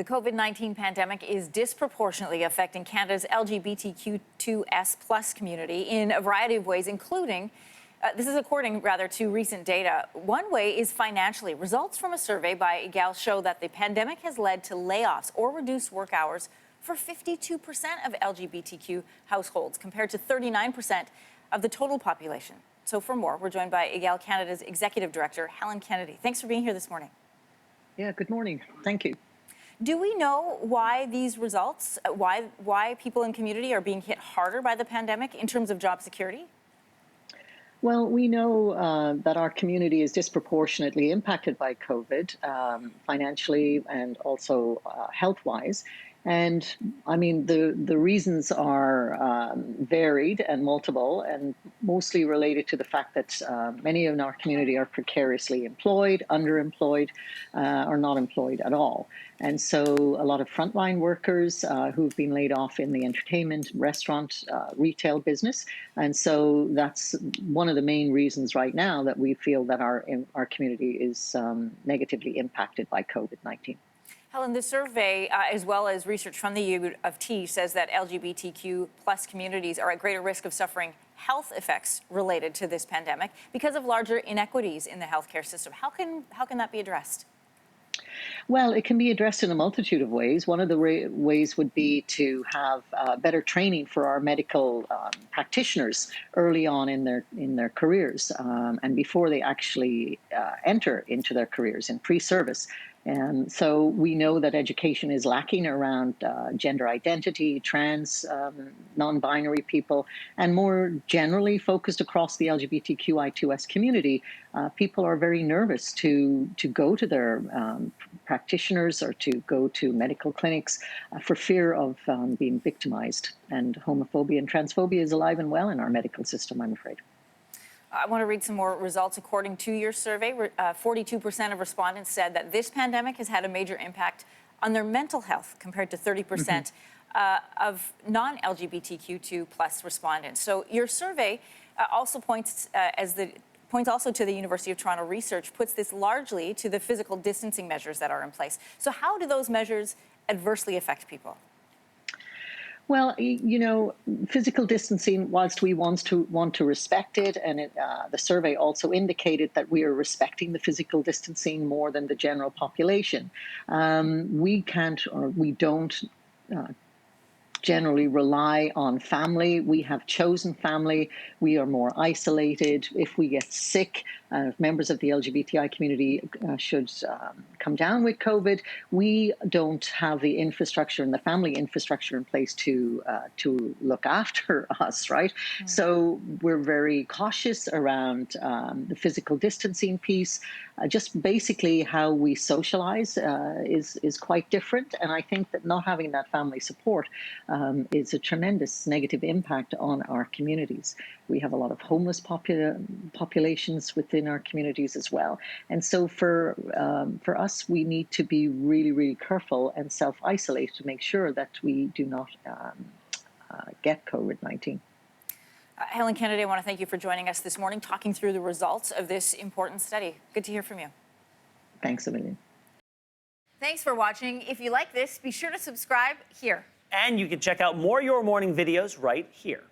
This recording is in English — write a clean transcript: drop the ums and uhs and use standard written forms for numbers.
The COVID-19 pandemic is disproportionately affecting Canada's LGBTQ2S plus community in a variety of ways, including, this is according to recent data. One way is financially. Results from a survey by EGAL show that the pandemic has led to layoffs or reduced work hours for 52% of LGBTQ households, compared to 39% of the total population. So for more, we're joined by EGAL Canada's Executive Director, Helen Kennedy. Thanks for being here this morning. Yeah, good morning. Thank you. Do we know why these results, why people in community are being hit harder by the pandemic in terms of job security? Well, we know that our community is disproportionately impacted by COVID, financially and also health-wise. And I mean, the reasons are varied and multiple, and mostly related to the fact that many in our community are precariously employed, underemployed, or not employed at all. And so a lot of frontline workers who've been laid off in the entertainment, restaurant, retail business. And so that's one of the main reasons right now that we feel that our community is negatively impacted by COVID-19. Helen, the survey, as well as research from the U of T, says that LGBTQ plus communities are at greater risk of suffering health effects related to this pandemic because of larger inequities in the healthcare system. How can that be addressed? Well, it can be addressed in a multitude of ways. One of the ways would be to have better training for our medical practitioners early on in their careers and before they actually enter into their careers in pre-service. And so we know that education is lacking around gender identity, trans, non-binary people, and more generally focused across the LGBTQI2S community. People are very nervous to go to their practitioners or to go to medical clinics for fear of being victimized. And homophobia and transphobia is alive and well in our medical system, I'm afraid. I want to read some more results. According to your survey, 42% of respondents said that this pandemic has had a major impact on their mental health, compared to 30% of non-LGBTQ2 plus respondents. So your survey also points also to the University of Toronto research, puts this largely to the physical distancing measures that are in place. So how do those measures adversely affect people? Well, you know, physical distancing, whilst we want to respect it, and the survey also indicated that we are respecting the physical distancing more than the general population. We can't, or we don't generally rely on family. We have chosen family. We are more isolated. If we get sick, members of the LGBTI community should come down with COVID, we don't have the infrastructure and the family infrastructure in place to look after us, right? Mm. So we're very cautious around the physical distancing piece. Just basically how we socialize is quite different. And I think that not having that family support is a tremendous negative impact on our communities. We have a lot of homeless populations within our communities as well. And so for us, we need to be really, really careful and self-isolate to make sure that we do not get COVID-19. Helen Kennedy, I want to thank you for joining us this morning, talking through the results of this important study. Good to hear from you. Thanks a million. Thanks for watching. If you like this, be sure to subscribe here. And you can check out more Your Morning videos right here.